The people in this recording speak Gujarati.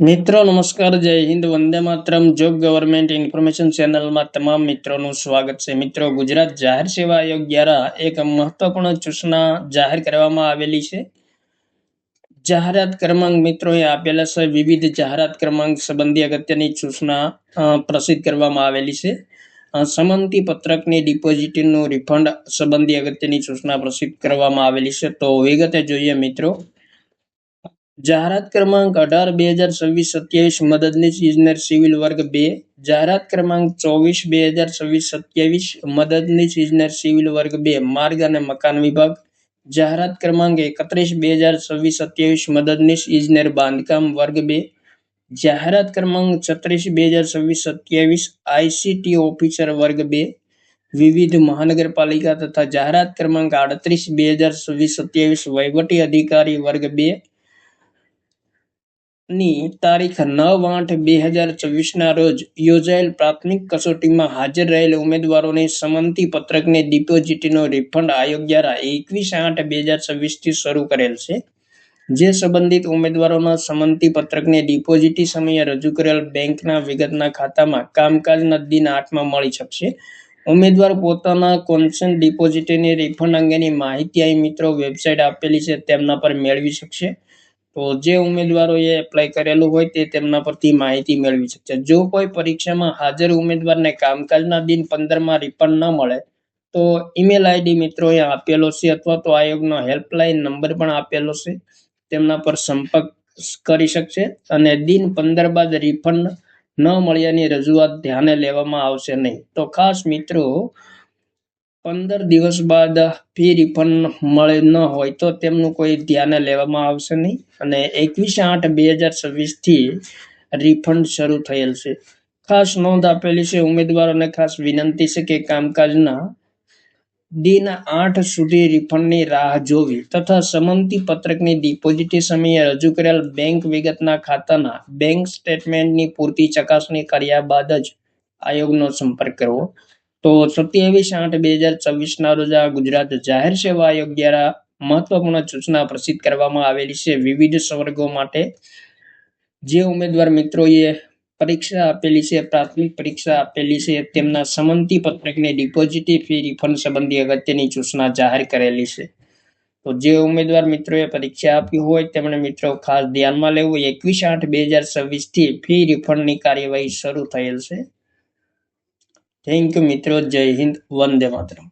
મિત્રો નમસ્કાર, જય Hind, Vande Mataram. Job government information ચેનલમાં તમામ મિત્રોનું સ્વાગત છે. મિત્રો, ગુજરાત જાહેર સેવા આયોગ દ્વારા એક મહત્વપૂર્ણ સૂચના જાહેર કરવામાં આવેલી છે. જાહેરાત ક્રમાંક મિત્રો એ આપેલા છે. વિવિધ જાહેરાત ક્રમાંક સંબંધી અગત્યની સૂચના પ્રસિદ્ધ કરવામાં આવેલી છે. સંમતિ પત્રકની ડિપોઝિટનું રિફંડ સંબંધી અગત્યની સૂચના પ્રસિદ્ધ કરવામાં આવેલી છે. તો વિગતે જોઈએ મિત્રો. જાહેરાત ક્રમાંક 18/2026 મદદનીશ ઇજનેર સિવિલ વર્ગ 2, જાહેરાત ક્રમાંક 24/2026 મદદનીશ ઇજનેર સિવિલ વર્ગ 2 માર્ગ અને મકાન વિભાગ, જાહેરાત ક્રમાંક 31/2026 મદદનીશ ઇજનેર બાંધકામ વર્ગ 2, જાહેરાત ક્રમાંક 36/2027 આઈસીટી ઓફિસર વર્ગ 2 વિવિધ મહાનગરપાલિકા તથા જાહેરાત ક્રમાંક 38/2027 વહીવટી અધિકારી વર્ગ 2 ની તારીખ 9/8/2024 ના રોજ યોજાયેલ પ્રાથમિક કસોટીમાં હાજર રહેલ ઉમેદવારોને સંમતિ પત્રકની ડિપોઝિટનો રિફંડ આયોગ દ્વારા 21/8/2026 થી શરૂ કરેલ છે. જે સંબંધિત ઉમેદવારોના સંમતિ પત્રકને ડિપોઝિટ સમયે રજૂ કરેલ બેંકના વિગતના ખાતામાં કામકાજના દિન 8માં મળી શકશે. ઉમેદવાર પોતાના કોન્સન્ટ ડિપોઝિટની રિફંડ અંગેની માહિતી અહીં મિત્રો વેબસાઇટ આપેલી છે તેમના પર મેળવી શકશે. તો જે ઉમેદવારોએ એપ્લાય કરેલું હોય તે તેમના પરથી માહિતી મેળવી શકશે. જો કોઈ પરીક્ષામાં હાજર ઉમેદવારને કામકાજના દિન 15માં રિફંડ ન મળે તો ઈમેલ આઈડી મિત્રો અહીંયા આપેલો છે અથવા તો આયોગનો હેલ્પલાઇન નંબર પણ આપેલો છે, તેમના પર સંપર્ક કરી શકશે અને દિન 15 બાદ રિફંડ ન મળ્યાની રજૂઆત ધ્યાને લેવામાં આવશે નહીં. તો ખાસ મિત્રો 15 દિવસ બાદ ફી રિફંડ મળે ન હોય તો તેમનું કોઈ ધ્યાને લેવામાં આવશે નહીં અને 21/8/2026 થી રિફંડ શરૂ થયેલ છે. ખાસ નોંધ આપેલી છે. ઉમેદવારોને ખાસ વિનંતી છે કે કામકાજના દિન 8 સુધી રિફંડની રાહ જોવી તથા સંમતિ પત્રકની ડિપોઝિટ સમયે રજૂ કરેલ બેંક વિગતના ખાતાના બેંક સ્ટેટમેન્ટની પૂરતી ચકાસણી કર્યા બાદ જ આયોગનો સંપર્ક કરવો. તો 27/8/2024 ના રોજ ગુજરાત જાહેર સેવા આયોગ દ્વારા મહત્વપૂર્ણ સૂચના પ્રસિદ્ધ કરવામાં આવેલી છે. વિવિધ સંવર્ગો માટે જે ઉમેદવાર મિત્રોએ પરીક્ષા આપેલી છે, પ્રાથમિક પરીક્ષા આપેલી છે, તેમના સંમતિ પત્રકની ડિપોઝિટ ફી રિફંડ સંબંધી અગત્યની સૂચના જાહેર કરેલી છે. તો જે ઉમેદવાર મિત્રોએ પરીક્ષા આપી હોય તેમણે મિત્રો ખાસ ધ્યાનમાં લેવું. 21/8/2026 થી ફી રિફંડની કાર્યવાહી શરૂ થયેલ છે. થેન્ક યુ મિત્રો. જય હિન્દ, વંદે માતરમ.